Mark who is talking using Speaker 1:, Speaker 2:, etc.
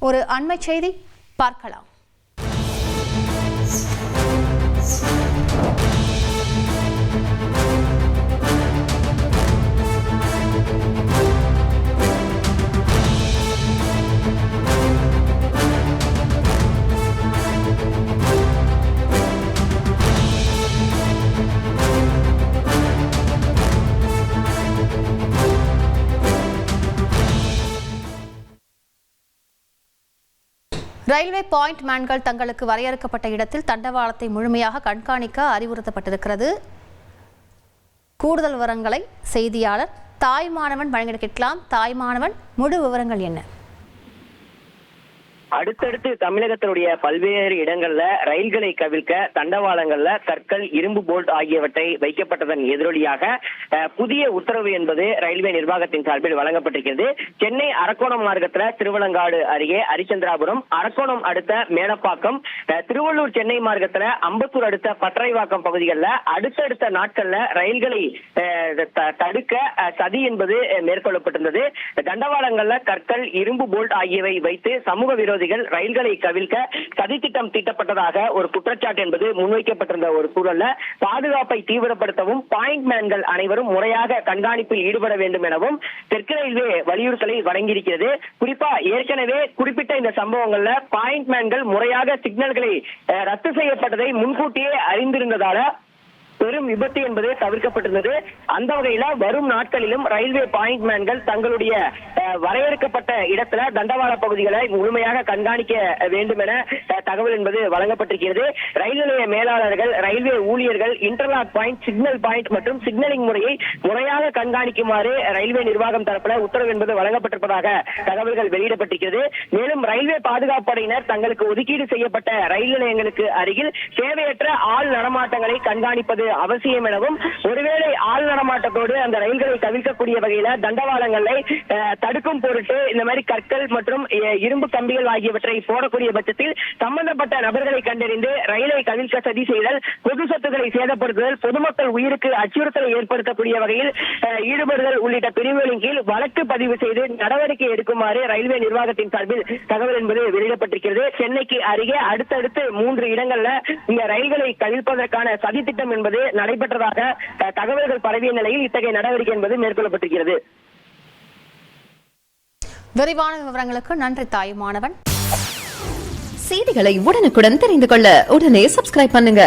Speaker 1: ஒரு அண்மை செய்தி பார்க்கலாம். ரயில்வே பாயிண்ட் மேன்கள் தங்களுக்கு வரையறுக்கப்பட்ட இடத்தில் தண்டவாளத்தை முழுமையாக கண்காணிக்க அறிவுறுத்தப்பட்டிருக்கிறது. கூடுதல் விவரங்களை செய்தியாளர் தாய்மானவன் வழங்கிட கேட்கலாம். தாய்மானவன், முழு விவரங்கள் என்ன?
Speaker 2: அடுத்தடுத்து தமிழகத்தினுடைய பல்வேறு இடங்கள்ல ரயில்களை கவிழ்க்க தண்டவாளங்கள்ல கற்கள், இரும்பு போல்ட் ஆகியவற்றை வைக்கப்பட்டதன் எதிரொலியாக புதிய உத்தரவு என்பது ரயில்வே நிர்வாகத்தின் சார்பில் வழங்கப்பட்டிருக்கிறது. சென்னை அரக்கோணம் மார்க்கத்துல திருவலங்காடு அருகே அரிச்சந்திராபுரம், அரக்கோணம் அடுத்த மேலப்பாக்கம், திருவள்ளூர் சென்னை மார்க்கத்துல அம்பத்தூர் அடுத்த பட்டறைவாக்கம் பகுதிகளில் அடுத்தடுத்த நாட்கள்ல ரயில்களை தடுக்க சதி என்பது மேற்கொள்ளப்பட்டிருந்தது. தண்டவாளங்கள்ல கற்கள், இரும்பு போல்ட் ஆகியவை வைத்து சமூக விரோத ரயில்களை கவிழ்க்க சதித்திட்டம் தீட்டப்பட்டதாக ஒரு குற்றச்சாட்டு என்பது முன்வைக்கப்பட்டிருந்த ஒரு சூழல்ல பாதுகாப்பை தீவிரப்படுத்தவும் பாயிண்ட் மேன்கள் அனைவரும் முறையாக கண்காணிப்பில் ஈடுபட வேண்டும் எனவும் தெற்கு ரயில்வே வலியுறுத்தலை வழங்கியிருக்கிறது. குறிப்பா ஏற்கனவே குறிப்பிட்ட இந்த சம்பவங்கள்ல பாயிண்ட் மேன்கள் முறையாக சிக்னல்களை ரத்து செய்யப்பட்டதை முன்கூட்டியே அறிந்திருந்ததால பெரும் விபத்து என்பது தவிர்க்கப்பட்டிருந்தது. அந்த வகையில வரும் நாட்களிலும் ரயில்வே பாயிண்ட் மேன்கள் தங்களுடைய வரையறுக்கப்பட்ட இடத்துல தண்டவாள பகுதிகளை முழுமையாக கண்காணிக்க வேண்டும் என தகவல் என்பது வழங்கப்பட்டிருக்கிறது. ரயில் நிலைய மேலாளர்கள், ரயில்வே ஊழியர்கள் இன்டர்லாக் பாயிண்ட், சிக்னல் பாயிண்ட் மற்றும் சிக்னலிங் முறையை முறையாக கண்காணிக்குமாறு ரயில்வே நிர்வாகம் தரப்புல உத்தரவு என்பது வழங்கப்பட்டிருப்பதாக தகவல்கள் வெளியிடப்பட்டிருக்கிறது. மேலும் ரயில்வே பாதுகாப்பு படையினர் தங்களுக்கு ஒதுக்கீடு செய்யப்பட்ட ரயில் நிலையங்களுக்கு அருகில் தேவையற்ற ஆள் நடமாட்டங்களை கண்காணிப்பது அவசியம் எனவும், ஒருவேளை ஆள் நடமாட்டத்தோடு அந்த ரயில்களை தவிர்க்கக்கூடிய வகையில தண்டவாளங்களை தடுக்கும் பொருட்டு இந்த மாதிரி கற்கள் மற்றும் இரும்பு கம்பிகள் ஆகியவற்றை போடக்கூடிய பட்சத்தில் சம்பந்தப்பட்ட நபர்களை கண்டறிந்து ரயிலை கவிழ்க்க சதி செய்தல், பொது சொத்துக்களை சேதப்படுத்துதல், பொதுமக்கள் உயிருக்கு அச்சுறுத்தலை ஏற்படுத்தக்கூடிய வகையில் ஈடுபடுதல் உள்ளிட்ட பிரிவுகளின் கீழ் வழக்கு பதிவு செய்து நடவடிக்கை எடுக்குமாறு ரயில்வே நிர்வாகத்தின் சார்பில் தகவல் என்பது வெளியிடப்பட்டிருக்கிறது. சென்னைக்கு அருகே அடுத்தடுத்து 3 இடங்கள்ல இந்த ரயில்களை கவிழ்ப்பதற்கான சதி திட்டம் என்பது நடைபெற்றதாக தகவல்கள் பரவிய நிலையில் இத்தகைய நடவடிக்கை என்பது மேற்கொள்ளப்பட்டிருக்கிறது.
Speaker 1: விரிவான விவரங்களுக்கு நன்றி தாயுமானவன்.
Speaker 3: செய்திகளை உடனுக்குடன் தெரிந்து கொள்ள உடனே சப்ஸ்கிரைப் பண்ணுங்க.